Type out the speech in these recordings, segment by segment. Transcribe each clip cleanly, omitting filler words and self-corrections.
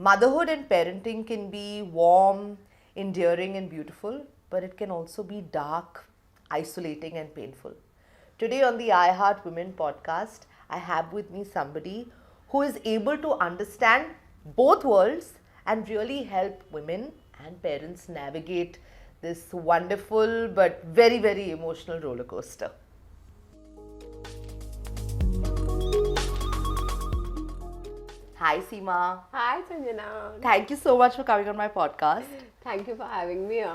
Motherhood and parenting can be warm, endearing, and beautiful, but it can also be dark, isolating, and painful. Today on the I Heart Women podcast, I have with me somebody who is able to understand both worlds and really help women and parents navigate this wonderful but very, very emotional roller coaster. Hi, Seema. Hi, Sanjana. Thank you so much for coming on my podcast. Thank you for having me here.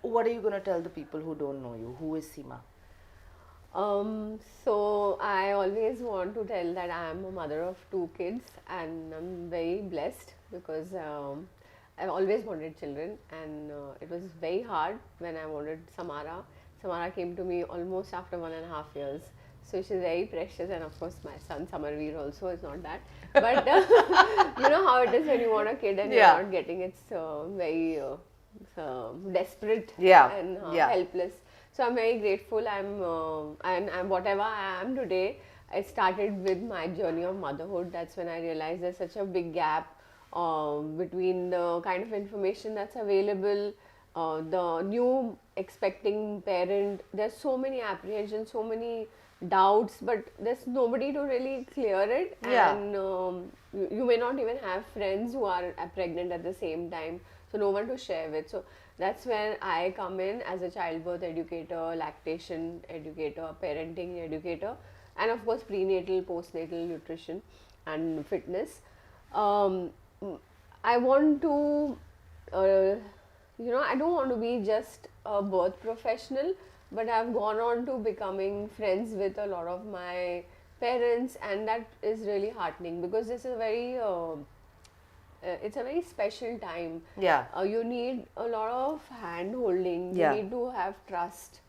What are you going to tell the people who don't know you? Who is Seema? So I always want to tell that I am a mother of two kids and I'm very blessed because I've always wanted children and it was very hard when I wanted Samara. Samara came to me almost after 1.5 years. So she's very precious, and of course my son Samarveer also is not that. But you know how it is when you want a kid and you're not getting it. It's very desperate and helpless. So I'm very grateful. I'm whatever I am today. I started with my journey of motherhood. That's when I realized there's such a big gap between the kind of information that's available, the new expecting parent. There's so many apprehensions, so many doubts, but there's nobody to really clear it. And you may not even have friends who are pregnant at the same time, so no one to share with. So that's where I come in as a childbirth educator, lactation educator, parenting educator, and of course prenatal, postnatal nutrition and fitness. I want to I don't want to be just a birth professional, but I've gone on to becoming friends with a lot of my parents, and that is really heartening because this is it's a very special time. You need a lot of hand holding. You need to have trust.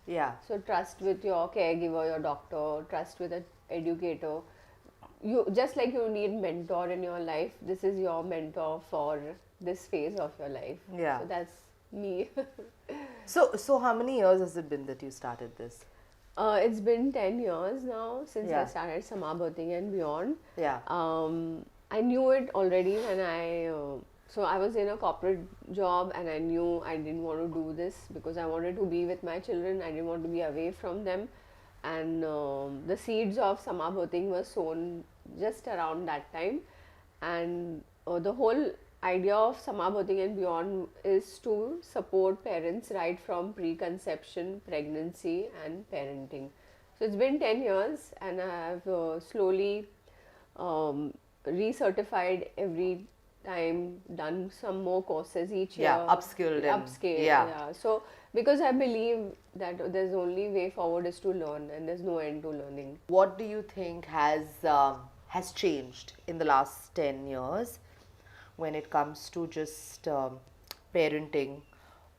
So trust with your caregiver, your doctor, trust with an educator. You just like you need mentor in your life. This is your mentor for this phase of your life. So that's me. So how many years has it been that you started this? It's been 10 years now since I started Sama Birthing and Beyond. I knew it already when so I was in a corporate job and I knew I didn't want to do this because I wanted to be with my children. I didn't want to be away from them. And the seeds of Sama Birthing were sown just around that time. And the whole idea of Sama Birthing and Beyond is to support parents right from preconception, pregnancy and parenting. So it's been 10 years and I have slowly recertified every time, done some more courses each year. Upskilled. So because I believe that there's only way forward is to learn and there's no end to learning. What do you think has changed in the last 10 years when it comes to just parenting,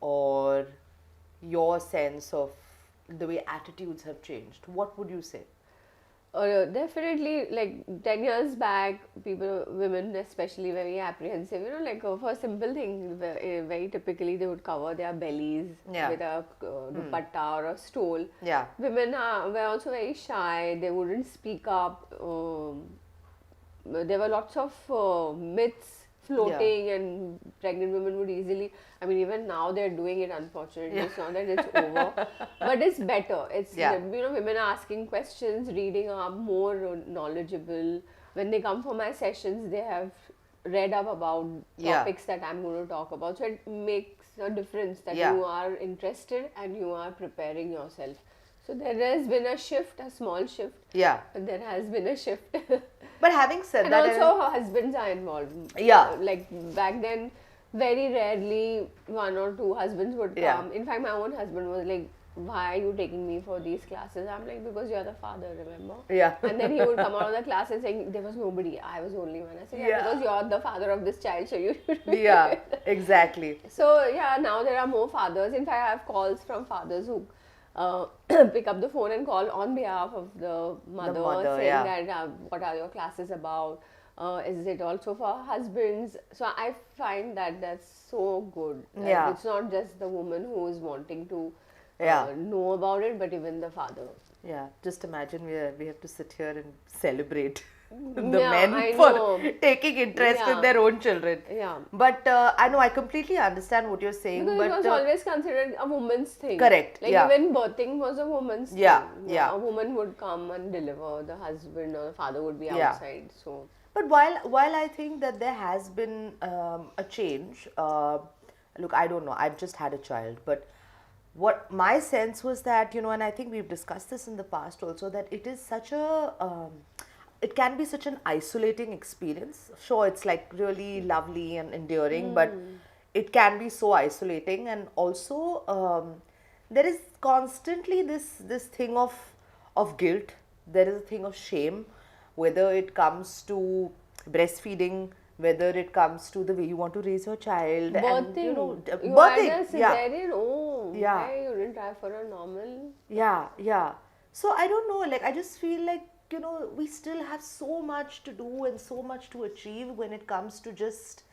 or your sense of the way attitudes have changed? What would you say? Definitely, like 10 years back, women especially, very apprehensive. For a simple thing, very typically they would cover their bellies with a dupatta or a stole. Women were also very shy. They wouldn't speak up. There were lots of myths floating, and pregnant women would easily, even now they're doing it, unfortunately. It's not that it's over, but it's better. It's women are asking questions, reading up, more knowledgeable. When they come for my sessions, they have read up about topics that I'm going to talk about. So it makes a difference that you are interested and you are preparing yourself. So there has been a shift, a small shift. But there has been a shift. But having said and that, also husbands are involved. Like back then, very rarely one or two husbands would come. In fact, my own husband was like, "Why are you taking me for these classes?" I'm like, "Because you're the father, remember?" And then he would come out of the class and saying, "There was nobody. I was the only one." I said, "Because you're the father of this child, so you should be." Exactly. So now there are more fathers. In fact, I have calls from fathers who pick up the phone and call on behalf of the mother saying that what are your classes about, is it also for husbands? So I find that that's so good. It's not just the woman who is wanting to know about it, but even the father. Just imagine we have to sit here and celebrate the Yeah, men I for know. taking interest in Yeah, their own children. yeah. But I know I completely understand what you're saying. Because it But was always considered a woman's thing. correct, Like yeah, even birthing was a woman's yeah, thing. Yeah, yeah, a woman would come and deliver, the husband or the father would be yeah. outside. So, But while I think that there has been a change, look, I don't know. I've just had a child, but what my sense was that, and I think we've discussed this in the past also, that it is such a it can be such an isolating experience. Sure, it's like really lovely and endearing, but it can be so isolating, and also there is constantly this thing of guilt. There is a thing of shame, whether it comes to breastfeeding, whether it comes to the way you want to raise your child, and birthing, you had birthing. a Yeah, cesarean? Oh, yeah, why you didn't try for a normal? yeah, yeah. So I don't know, like I just feel like, we still have so much to do and so much to achieve when it comes to just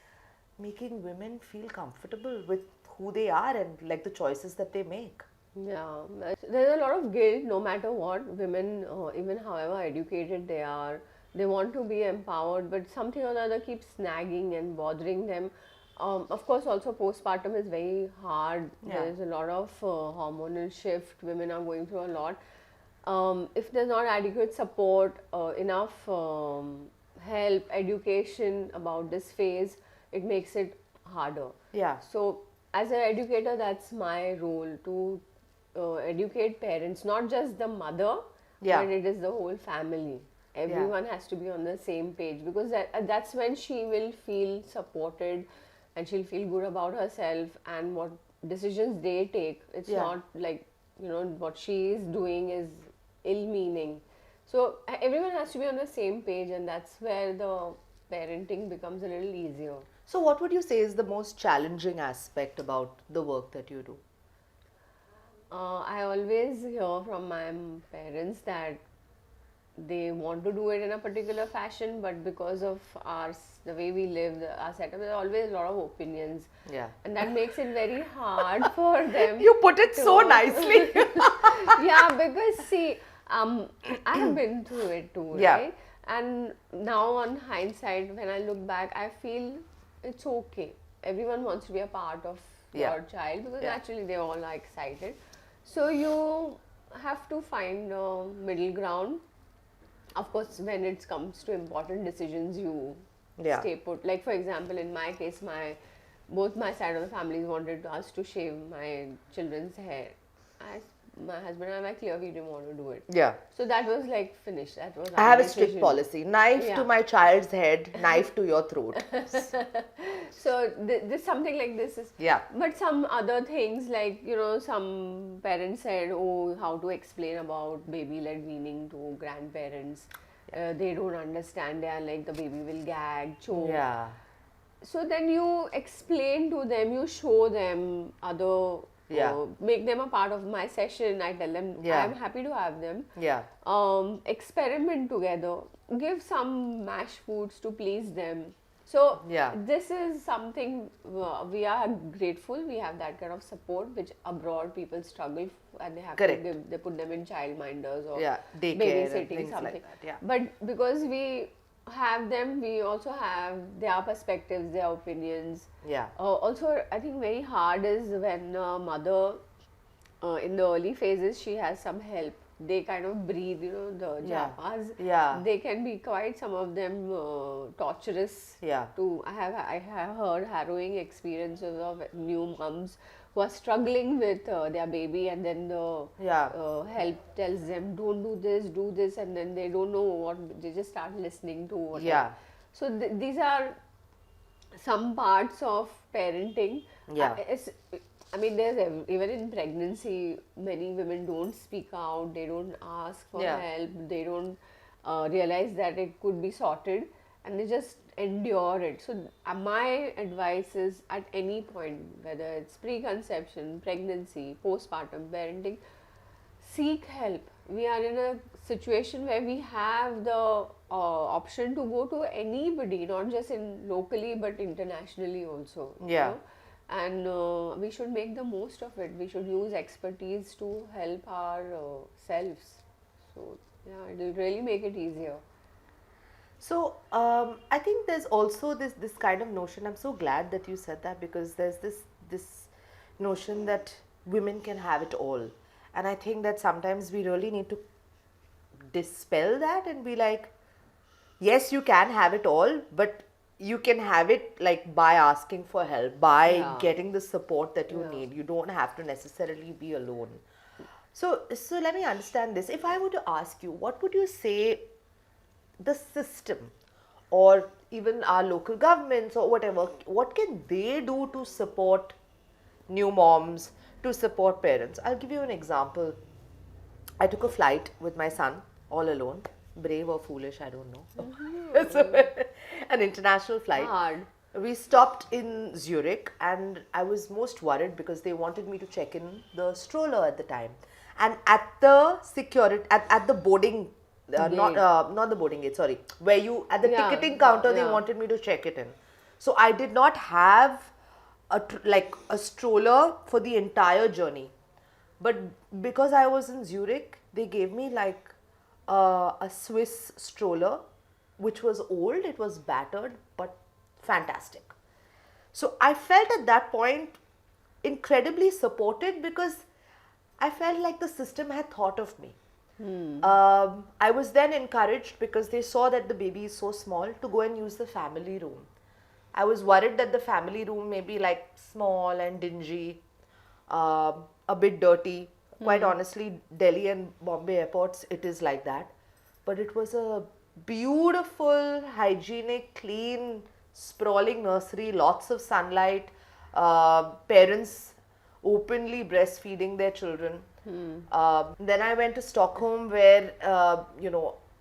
making women feel comfortable with who they are and like the choices that they make. Yeah, there's a lot of guilt no matter what. Women, even however educated they are, they want to be empowered, but something or the other keeps snagging and bothering them. Of course, also postpartum is very hard. Yeah. There's a lot of hormonal shift. Women are going through a lot. If there's not adequate support, enough help, education about this phase, it makes it harder. Yeah. So, as an educator, that's my role to educate parents, not just the mother, Yeah. but it is the whole family. Everyone has to be on the same page, because that's when she will feel supported and she'll feel good about herself and what decisions they take. It's Yeah. not like, what she is doing is ill meaning. So everyone has to be on the same page, and that's where the parenting becomes a little easier. So, what would you say is the most challenging aspect about the work that you do? I always hear from my parents that they want to do it in a particular fashion, but because of the way we live, our setup, there's always a lot of opinions. Yeah. And that makes it very hard for them. You put it so nicely. Yeah, because see, I have been through it too, Yeah. right? And now on hindsight, when I look back, I feel it's okay. Everyone wants to be a part of Yeah. your child, because Yeah. naturally they all are excited. So you have to find a middle ground. Of course, when it comes to important decisions, you Yeah. stay put. Like for example, in my case, both my side of the families wanted us to shave my children's hair. My husband and I were clear we didn't want to do it. Yeah. So that was like finished. That was I our have a strict decision. policy: knife Yeah. to my child's head, knife to your throat. So this something like this is. Yeah. But some other things, like some parents said, oh, how to explain about baby-led weaning to grandparents. They don't understand. They are like, the baby will gag, choke. Yeah. So then you explain to them, you show them other, Yeah. make them a part of my session. I tell them, Yeah. I'm happy to have them. Yeah. Experiment together, give some mashed foods to please them. So Yeah. this is something we are grateful. We have that kind of support, which abroad people struggle and they have Correct. to give, they put them in childminders or Yeah. Daycare and babysitting, things something. like that. Yeah. But because we have them, we also have their perspectives, their opinions. Yeah. Also, I think very hard is when a mother, in the early phases, she has some help. They kind of breathe, the Yeah. Japas. Yeah. They can be quite, some of them, torturous. Yeah. I have heard harrowing experiences of new moms who are struggling with their baby, and then the Yeah. help tells them, don't do this, and then they don't know what, they just start listening to whatever. Yeah. So these are some parts of parenting. Yeah. I mean, even in pregnancy, many women don't speak out, they don't ask for Yeah. help, they don't realize that it could be sorted, and they just endure it. So my advice is, at any point, whether it's preconception, pregnancy, postpartum, parenting, seek help. We are in a situation where we have the option to go to anybody, not just locally but internationally also. Yeah. And we should make the most of it. We should use expertise to help our selves. So yeah, it will really make it easier. So I think there's also this kind of notion. I'm so glad that you said that, because there's this notion that women can have it all, and I think that sometimes we really need to dispel that and be like, yes, you can have it all, but you can have it like by asking for help, by Yeah. getting the support that you Yeah. need. You don't have to necessarily be alone. So let me understand this. If I were to ask you, what would you say the system, or even our local governments or whatever, what can they do to support new moms, to support parents? I'll give you an example. I took a flight with my son all alone. Brave or foolish, I don't know. So, an international flight. Hard. We stopped in Zurich, and I was most worried because they wanted me to check in the stroller at the time. And at the security, at the boarding, Gate. not the boarding gate, sorry, where you, at the Yeah, ticketing counter, they yeah. wanted me to check it in. So I did not have like a stroller for the entire journey. But because I was in Zurich, they gave me like a Swiss stroller, which was old, it was battered, but fantastic. So I felt at that point incredibly supported, because I felt like the system had thought of me. I was then encouraged, because they saw that the baby is so small, to go and use the family room. I was worried that the family room may be like small and dingy, a bit dirty. Quite honestly, Delhi and Bombay airports, it is like that. But it was a beautiful, hygienic, clean, sprawling nursery, lots of sunlight, parents openly breastfeeding their children. Then I went to Stockholm, where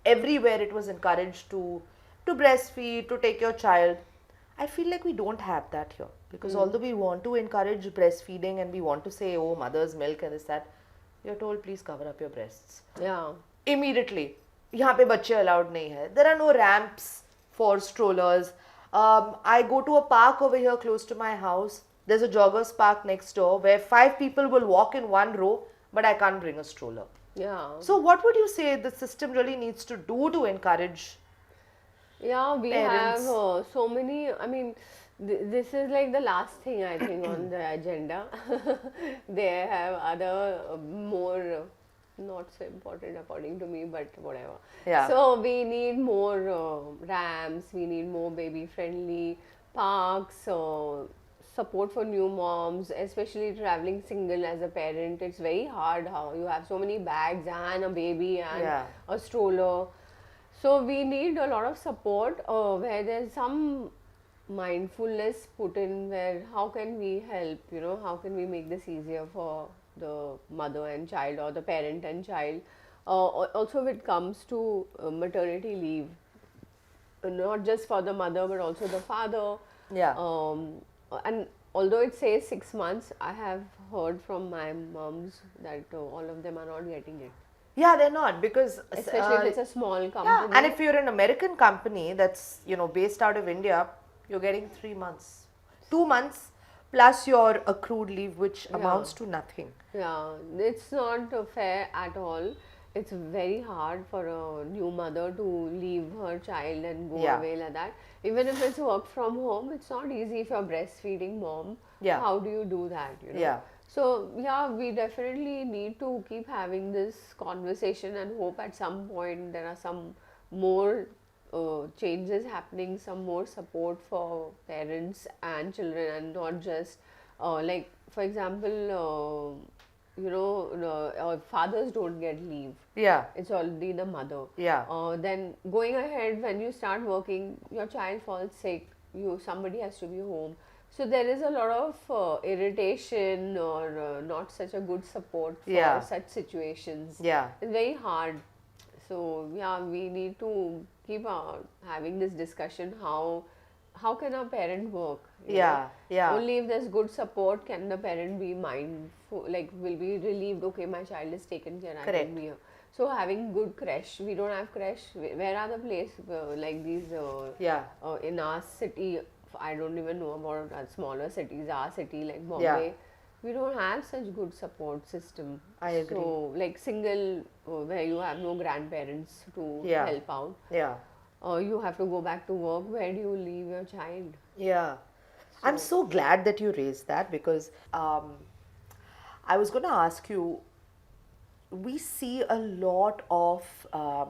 everywhere it was encouraged to breastfeed, to take your child. I feel like we don't have that here, because although we want to encourage breastfeeding and we want to say, oh, mother's milk and this that, you're told, please cover up your breasts Yeah. immediately. यहाँ पे बच्चे allowed नहीं है. There are no ramps for strollers. I go to a park over here close to my house. There's a joggers park next door where 5 people will walk in one row, but I can't bring a stroller. Yeah. So what would you say the system really needs to do to encourage? Yeah, we Parents. have so many. I mean, this is like the last thing I think on the agenda. They have other more not so important according to me, but whatever. Yeah. So we need more ramps. We need more baby friendly parks. Support for new moms, especially traveling single as a parent. It's very hard how you have so many bags and a baby and Yeah. a stroller. So we need a lot of support where there's some mindfulness put in, where how can we help, how can we make this easier for the mother and child, or the parent and child. Also when it comes to maternity leave, not just for the mother but also the father. Yeah. And although it says 6 months, I have heard from my moms that all of them are not getting it. Yeah, they're not, because Especially if it's a small company. yeah, and if you're an American company that's based out of India, you're getting 3 months, 2 months plus your accrued leave, which amounts to nothing. Yeah, it's not fair at all. It's very hard for a new mother to leave her child and go Yeah. away like that. Even if it's work from home, it's not easy if you're breastfeeding mom. Yeah. How do you do that? Yeah. So yeah, we definitely need to keep having this conversation and hope at some point there are some more changes happening, some more support for parents and children, and not just like, for example, fathers don't get leave. Yeah. It's already the mother. Yeah. Then going ahead, when you start working, your child falls sick. Somebody has to be home. So there is a lot of irritation, or not such a good support for Yeah. such situations. Yeah. It's very hard. So yeah, we need to keep having this discussion. How can a parent work? Yeah. Yeah. Only if there's good support can the parent be mindful, like will be relieved. Okay, my child is taken care. I Correct. can be here. So having good creche, we don't have creche. Where are the places like these? Yeah. In our city, I don't even know about smaller cities. Our city like Bombay, we don't have such good support system. I agree. So like single, where you have no grandparents to Yeah. help out. Yeah. you have to go back to work. Where do you leave your child? Yeah. I'm so glad that you raised that because I was going to ask you, we see a lot of uh,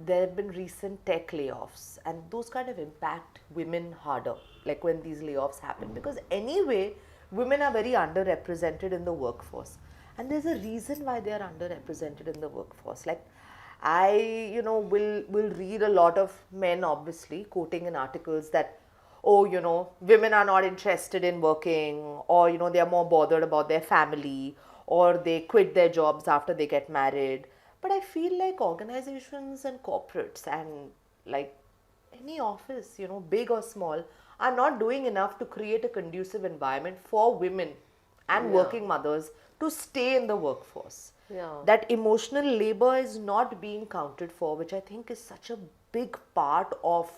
there have been recent tech layoffs, and those kind of impact women harder, like when these layoffs happen, because anyway women are very underrepresented in the workforce, and there's a reason why they are underrepresented in the workforce. Like I, will read a lot of men obviously quoting in articles that, oh, women are not interested in working, or, they are more bothered about their family, or they quit their jobs after they get married. But I feel like organizations and corporates and like any office, big or small, are not doing enough to create a conducive environment for women and Yeah. working mothers to stay in the workforce. Yeah. That emotional labor is not being counted for, which I think is such a big part of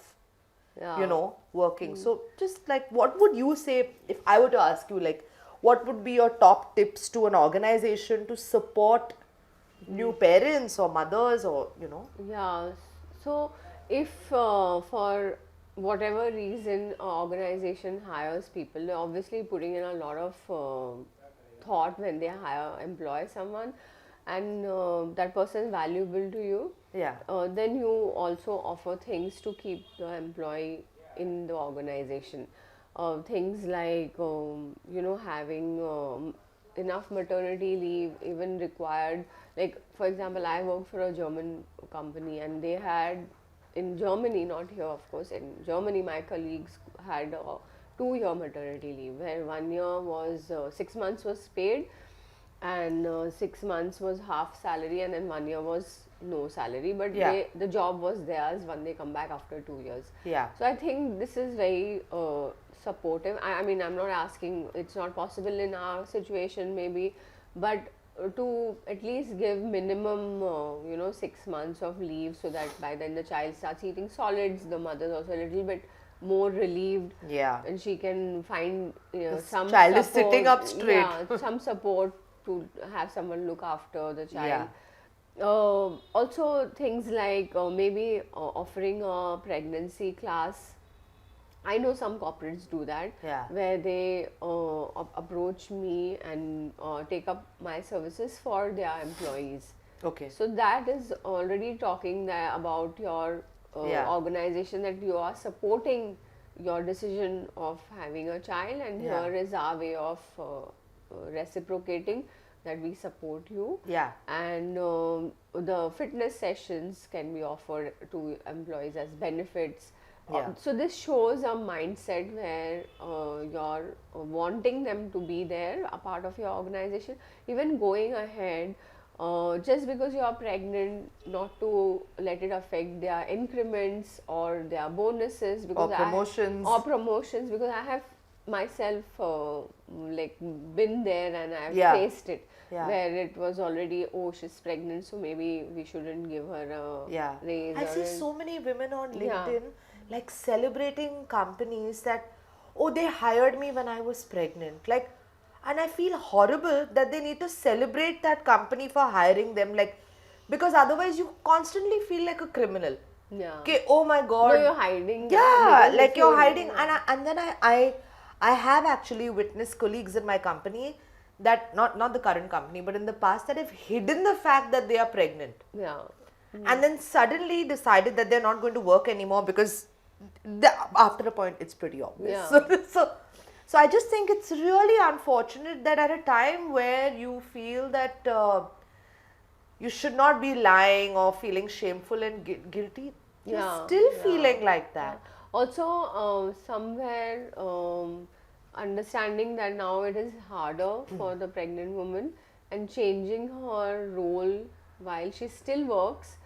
Yeah. working. So just like, what would you say if I were to ask you, like, what would be your top tips to an organization to support new parents or mothers, or Yeah, so if for whatever reason a organization hires people, they're obviously putting in a lot of thought when they employ someone, and that person is valuable to you. Yeah. Then you also offer things to keep the employee in the organization. Things like having enough maternity leave, even required. Like for example, I worked for a German company, and they had, in Germany, not here of course, in Germany my colleagues had a 2 year maternity leave, where 1 year was 6 months was paid, and 6 months was half salary, and then 1 year was no salary, but Yeah. the job was theirs when they come back after 2 years. Yeah. So I think this is very supportive. I mean, I'm not asking, it's not possible in our situation maybe, but to at least give minimum 6 months of leave, so that by then the child starts eating solids, the mother's also a little bit more relieved, Yeah. and she can find some child is support, sitting up straight. yeah, some support to have someone look after the child. Yeah. Also things like maybe offering a pregnancy class. I know some corporates do that, Yeah. where they approach me and take up my services for their employees. Okay. So that is already talking about your Yeah. organization, that you are supporting your decision of having a child, and Yeah. here is our way of reciprocating that we support you. Yeah. And the fitness sessions can be offered to employees as benefits. Yeah. So this shows a mindset where you're wanting them to be there, a part of your organization. Even going ahead, just because you are pregnant, not to let it affect their increments or their bonuses, because Or promotions. because I have myself like been there, and I've Yeah. faced it, Yeah. where it was already, oh, she's pregnant, so maybe we shouldn't give her a Yeah. raise. I see so many women on Yeah. LinkedIn like celebrating companies that, oh, they hired me when I was pregnant. Like, and I feel horrible that they need to celebrate that company for hiring them. Like, because otherwise you constantly feel like a criminal. Yeah. Okay, oh my God. No, you're hiding. Yeah, because like if you're you- hiding. And then I have actually witnessed colleagues in my company that, not the current company, but in the past, that have hidden the fact that they are pregnant. Yeah. And then suddenly decided that they're not going to work anymore because after a point it's pretty obvious. Yeah. So I just think it's really unfortunate that at a time where you feel that you should not be lying or feeling shameful and guilty, you're Yeah, still yeah. feeling like that. Also, somewhere understanding that now it is harder for the pregnant woman, and changing her role while she still works,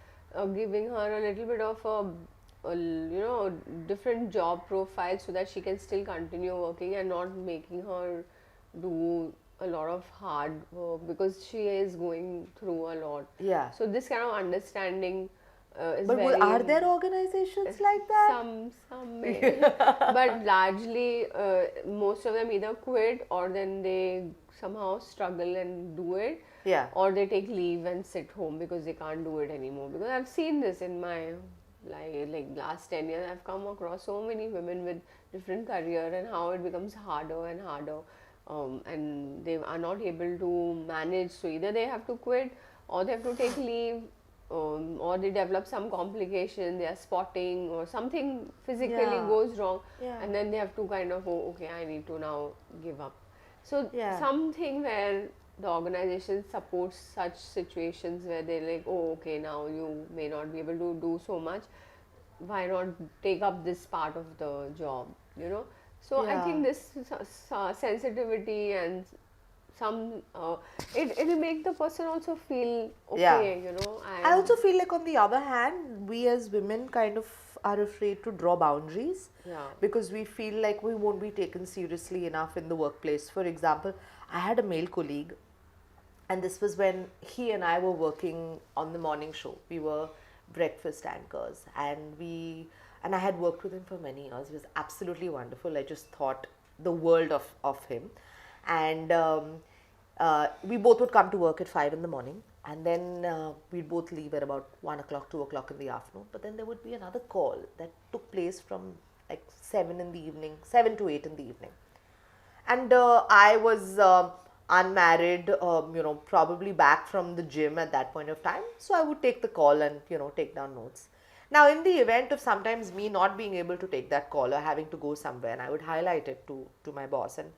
giving her a little bit of a different job profile, so that she can still continue working, and not making her do a lot of hard work, because she is going through a lot. Yeah. So this kind of understanding is But very are there organizations like that? some may, but largely most of them either quit, or then they somehow struggle and do it, Yeah. or they take leave and sit home because they can't do it anymore. Because I've seen this in my like last 10 years, I've come across so many women with different career and how it becomes harder and harder, and they are not able to manage. So either they have to quit, or they have to take leave, or they develop some complication. They are spotting, or something physically Yeah. goes wrong, Yeah. and then they have to kind of, oh, okay, I need to now give up. So Yeah. something where the organization supports such situations where they're like, oh, okay, now you may not be able to do so much. Why not take up this part of the job? You know. So I Yeah. think this sensitivity and some it'll make the person also feel Yeah. okay. You know, I I'm also feel like, on the other hand, we as women kind of are afraid to draw boundaries yeah because we feel like we won't be taken seriously enough in the workplace. For example, I had a male colleague, and this was when he and I were working on the morning show. We were breakfast anchors, and I had worked with him for many years. He was absolutely wonderful. I just thought the world of him, and we both would come to work at 5 in the morning, and then we'd both leave at about 1 o'clock, 2 o'clock in the afternoon. But then there would be another call that took place from like 7 in the evening, 7 to 8 in the evening, and I was unmarried, probably back from the gym at that point of time. So I would take the call and take down notes. Now, in the event of sometimes me not being able to take that call or having to go somewhere, and I would highlight it to my boss, and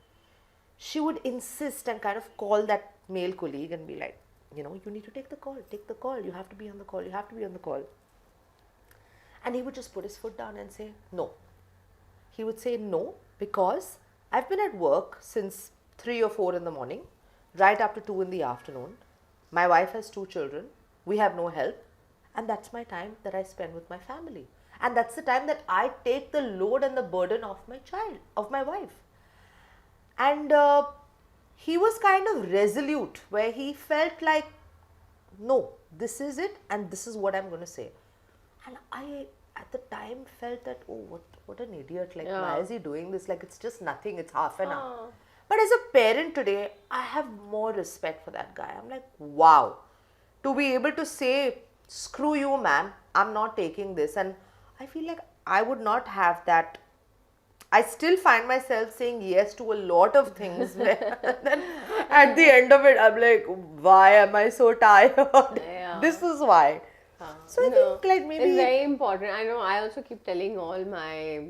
she would insist and kind of call that male colleague and be like, you need to take the call, you have to be on the call, you have to be on the call. And he would just put his foot down and say, no. He would say no because I've been at work since 3 or 4 in the morning, right up to 2 in the afternoon. My wife has 2 children. We have no help. And that's my time that I spend with my family. And that's the time that I take the load and the burden of my child, of my wife. And he was kind of resolute, where he felt like, no, this is it and this is what I'm going to say. And I, at the time, felt that, oh, what an idiot. Like, why is he doing this? Like, it's just nothing. It's half an hour. But as a parent today, I have more respect for that guy. I'm like, wow. To be able to say, screw you, ma'am, I'm not taking this. And I feel like I would not have that. I still find myself saying yes to a lot of things. Then at the end of it, I'm like, why am I so tired? yeah This is why. So I no, think like maybe it's very important. I know. I also keep telling all my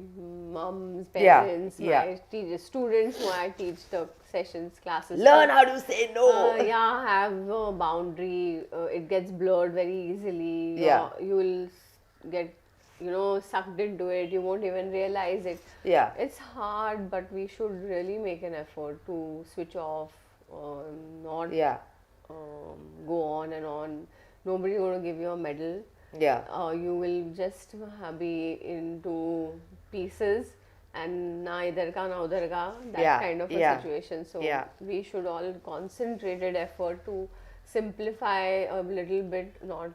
moms, Yeah, parents, yeah. my teachers, students who I teach the sessions, classes. learn how to say no. Yeah, have a boundary. It gets blurred very easily. Yeah. You will get, sucked into it. You won't even realize it. Yeah. It's hard, but we should really make an effort to switch off, not Yeah. go on and on. Nobody's going to give you a medal. Yeah. You will just be into pieces and na idhar ka na udhar ka, that Yeah, kind of a yeah, situation. So yeah. we should all concentrated effort to simplify a little bit, not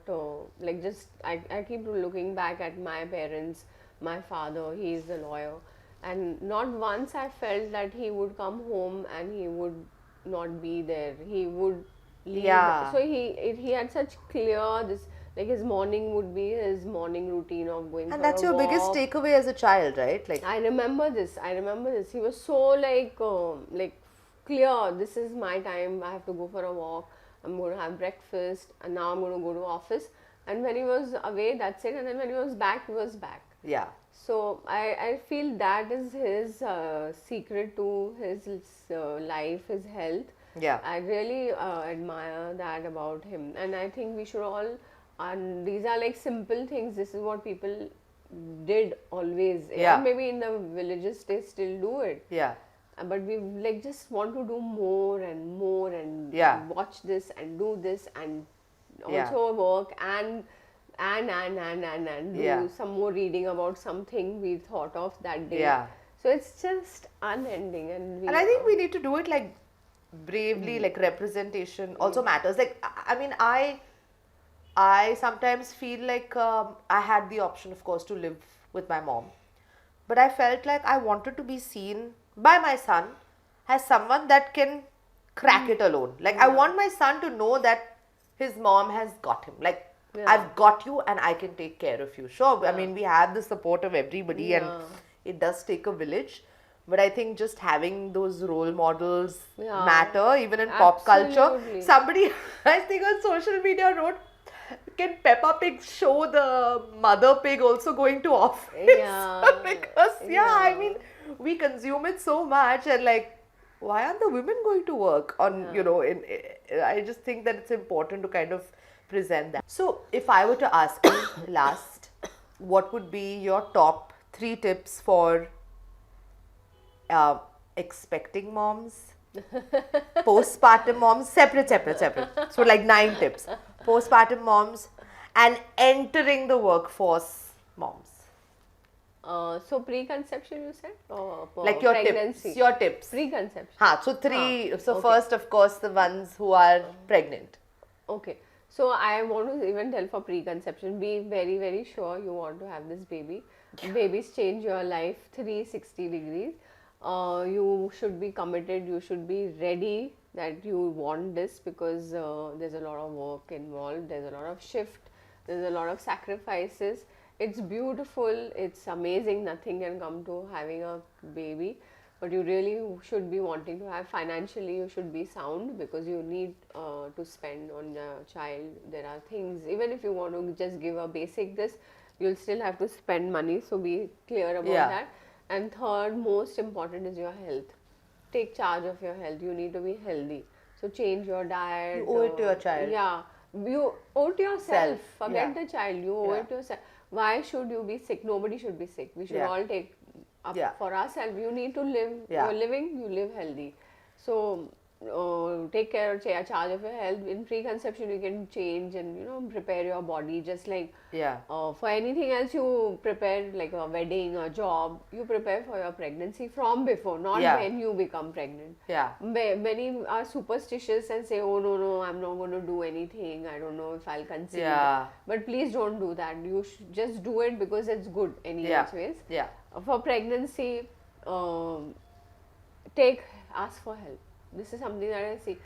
like just I keep looking back at my parents, my father, he is a lawyer, and not once I felt that he would come home and he would not be there. He would leave. Yeah. So he had such clear this, like his morning would be his morning routine of going And for that's a your biggest walk. takeaway as a child, right? Like, I remember this. He was so like clear. This is my time. I have to go for a walk. I'm going to have breakfast, and now I'm going to go to office. And when he was away, that's it. And then when he was back, he was back. yeah. So I feel that is his secret to his life, his health. Yeah. I really admire that about him, and I think we should all. And these are like simple things. This is what people did always. Yeah. And maybe in the villages they still do it. Yeah. But we like just want to do more and more and Yeah. watch this and do this and Yeah. also work and do Yeah. some more reading about something we thought of that day. Yeah. So it's just unending, and And I think we need to do it like bravely, like representation also matters. Like, I mean, I sometimes feel like I had the option, of course, to live with my mom. But I felt like I wanted to be seen by my son as someone that can crack it alone. Like, I want my son to know that his mom has got him. Like, I've got you and I can take care of you. Sure, I mean, we have the support of everybody and Yeah. it does take a village. But I think just having those role models Yeah. matter, even in pop culture. Absolutely. Somebody, I think on social media wrote, can Peppa Pig show the mother pig also going to office? Yeah. Because, I Yeah. mean, we consume it so much and like, why aren't the women going to work on, you know, I just think that it's important to kind of present that. So, if I were to ask you last, what would be your top 3 tips for uh, expecting moms, postpartum moms, separate. So, like 9 tips. Postpartum moms and entering the workforce moms. So preconception you said, or Like your pregnancy? tips. Your tips. Preconception. So 3. So okay. first, of course, the ones who are pregnant. Okay. So I want to even tell for preconception, be very, very sure you want to have this baby. Babies change your life 360 degrees. You should be committed, you should be ready that you want this, because there's a lot of work involved, there's a lot of shift, there's a lot of sacrifices. It's beautiful, it's amazing, nothing can come to having a baby, but you really should be wanting to have. Financially you should be sound, because you need to spend on the child. There are things, even if you want to just give a basic this, you'll still have to spend money, so be clear about that. And third, most important is your health. Take charge of your health. You need to be healthy, so change your diet. You owe it to your child. Yeah, you owe it to yourself. Forget Yeah. the child, you owe it to yourself. Why should you be sick? Nobody should be sick. We should all take up for ourselves. You need to live. You're living, you live healthy. So take care, charge of your health. In preconception you can change and prepare your body, just like for anything else you prepare, like a wedding, a job, you prepare for your pregnancy from before, not when you become pregnant. Many are superstitious and say, oh no, I'm not going to do anything, I don't know if I'll conceive. But please don't do that. You should just do it because it's good anyways. For pregnancy, ask for help. This is something that I see.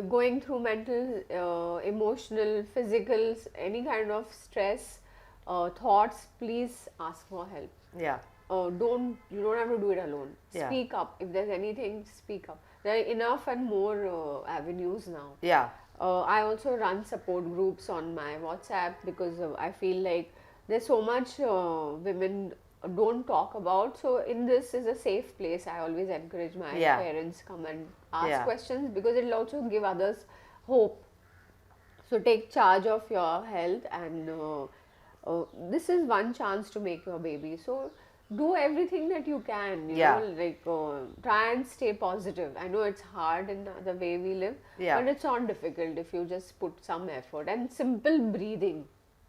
Going through mental, emotional, physical, any kind of stress, thoughts, please ask for help. You don't have to do it alone. Speak up. If there's anything, speak up. There are enough and more avenues now. I also run support groups on my WhatsApp, because I feel like there's so much women don't talk about. So in this is a safe place. I always encourage my parents come and ask questions, because it will also give others hope. So take charge of your health, and this is one chance to make your baby. So do everything that you can, you know, like try and stay positive. I know it's hard in the way we live, but it's not difficult if you just put some effort and simple breathing.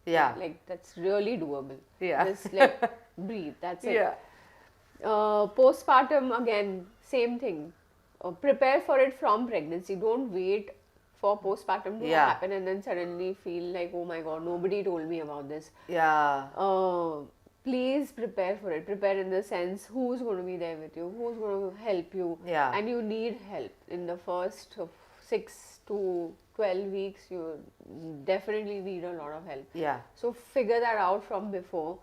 Like that's really doable. Just like breathe, that's it. Postpartum, again, same thing. Prepare for it from pregnancy. Don't wait for postpartum to happen and then suddenly feel like, oh my god, nobody told me about this. Please prepare for it. Prepare in the sense, who's going to be there with you, who's going to help you, and you need help in the first 6 to 12 weeks. You definitely need a lot of help. So figure that out from before.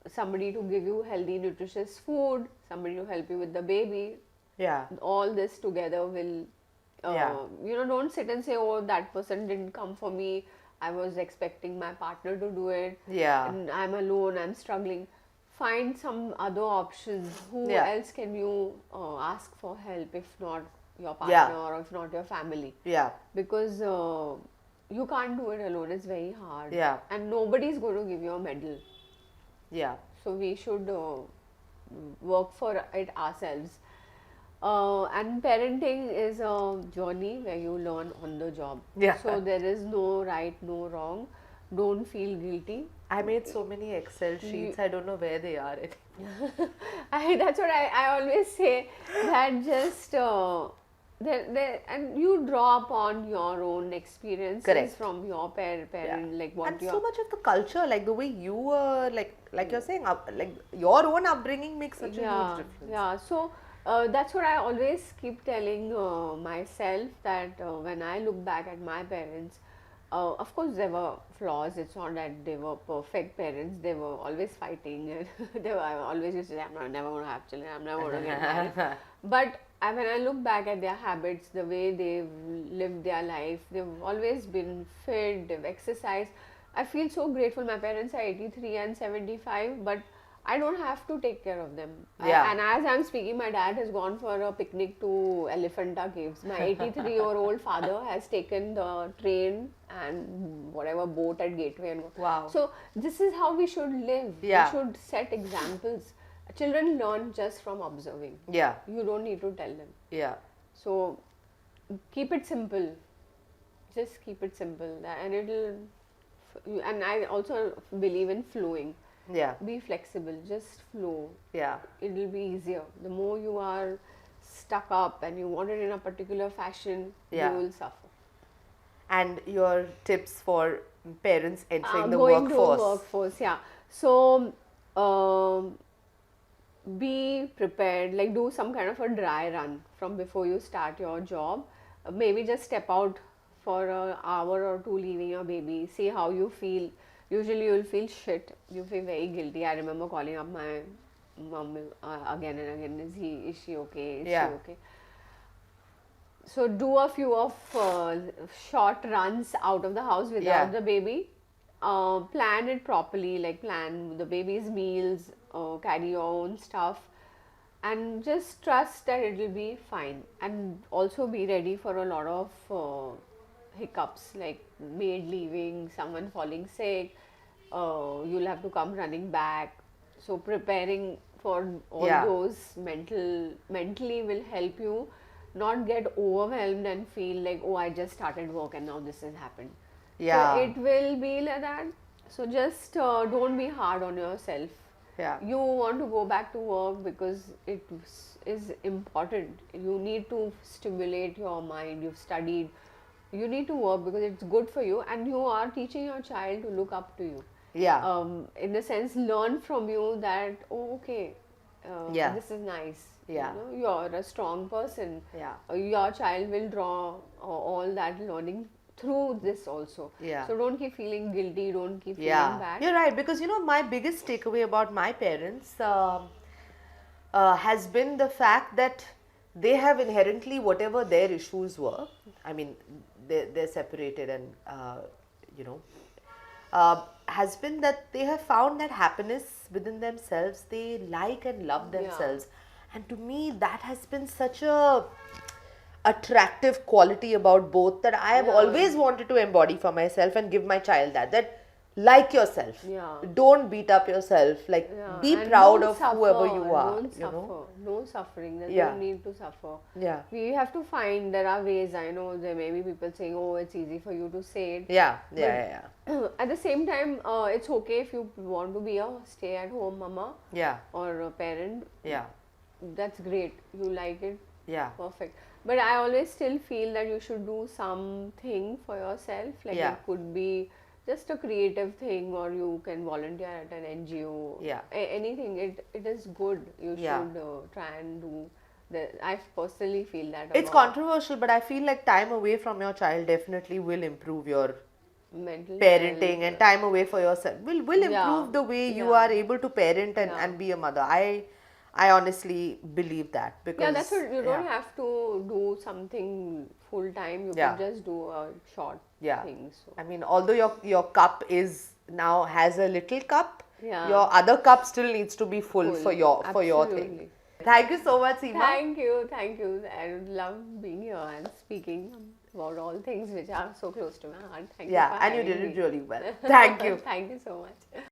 Somebody to give you healthy, nutritious food, somebody to help you with the baby. All this together will, don't sit and say, oh, that person didn't come for me, I was expecting my partner to do it, and I'm alone, I'm struggling. Find some other options. Who else can you ask for help, if not your partner or if not your family? Because you can't do it alone. It's very hard. And nobody's going to give you a medal. So we should work for it ourselves. And parenting is a journey where you learn on the job. So there is no right, no wrong. Don't feel guilty. I made so many Excel sheets. I don't know where they are. That's what I always say. That just and you draw upon your own experiences from your parent, like what. And so much of the culture, like the way you were, like you're saying, like your own upbringing makes such a huge difference. So. That's what I always keep telling myself, that when I look back at my parents, Of course, there were flaws. It's not that they were perfect parents. They were always fighting, and they were I always used to say, "I'm never going to have children. I'm never going to get married." But when I look back at their habits, the way they've lived their life, they've always been fit. They've exercised. I feel so grateful. My parents are 83 and 75, but I don't have to take care of them. Yeah. And as I'm speaking, my dad has gone for a picnic to Elephanta Caves. My 83-year-old father has taken the train and whatever boat at Gateway and Wow. So this is how we should live. Yeah. We should set examples. Children learn just from observing. Yeah. You don't need to tell them. Yeah. So keep it simple. Just keep it simple, and it'll. And I also believe in flowing. Yeah. Be flexible, just flow. Yeah. It'll be easier. The more you are stuck up and you want it in a particular fashion, Yeah. you will suffer. And your tips for parents entering the Going workforce? to workforce, yeah. So, be prepared, like do some kind of a dry run from before you start your job. Maybe just step out for an hour or two leaving your baby, see how you feel. Usually you'll feel shit, you feel very guilty. I remember calling up my mom again and again, is she okay, is Yeah. she okay? So do a few of short runs out of the house without Yeah. the baby. Plan it properly, like plan the baby's meals, carry your own stuff, and just trust that it will be fine. And also be ready for a lot of hiccups, like maid leaving, someone falling sick, you'll have to come running back. So preparing for all Yeah. those mentally will help you not get overwhelmed and feel like, oh, I just started work and now this has happened. Yeah. So it will be like that. So just don't be hard on yourself. Yeah. You want to go back to work because it is important. You need to stimulate your mind. You've studied. You need to work because it's good for you, and you are teaching your child to look up to you. Yeah. In a sense, learn from you that, oh, okay, Yeah. this is nice. Yeah. You know, you're a strong person. Yeah. Your child will draw all that learning through this also. Yeah. So don't keep feeling guilty. Don't keep feeling Yeah, bad. you're right, because my biggest takeaway about my parents has been the fact that they have inherently, whatever their issues were, I mean, they're separated, and has been that they have found that happiness within themselves. They like and love themselves, and to me that has been such a attractive quality about both that I have always wanted to embody for myself and give my child that like yourself. Yeah. Don't beat up yourself. Like, be And proud don't of suffer, whoever you are. Don't suffer. No suffering. There's Yeah. no need to suffer. Yeah. We have to find, there are ways. I know there may be people saying, oh, it's easy for you to say it. Yeah. At the same time, it's okay if you want to be a stay-at-home mama Yeah. or a parent. Yeah. That's great. You like it. Yeah. Perfect. But I always still feel that you should do something for yourself. Like Yeah. it could be just a creative thing, or you can volunteer at an NGO. Yeah. Anything. It is good. You Yeah. should try and do. I personally feel that. It's about controversial, but I feel like time away from your child definitely will improve your mental parenting, health. and time away for yourself will improve Yeah. the way you Yeah. are able to parent and be a mother. I honestly believe that, because Yeah, that's what, you don't have to do something full time. You Yeah. can just do a short thing. So. I mean, although your cup now has a little cup, Yeah. your other cup still needs to be full for your thing. Absolutely. Thank you so much, Seema. Thank you. I love being here and speaking about all things which are so close to my heart. Thank you Yeah, for and you having did it me. really well. Thank you. Thank you so much.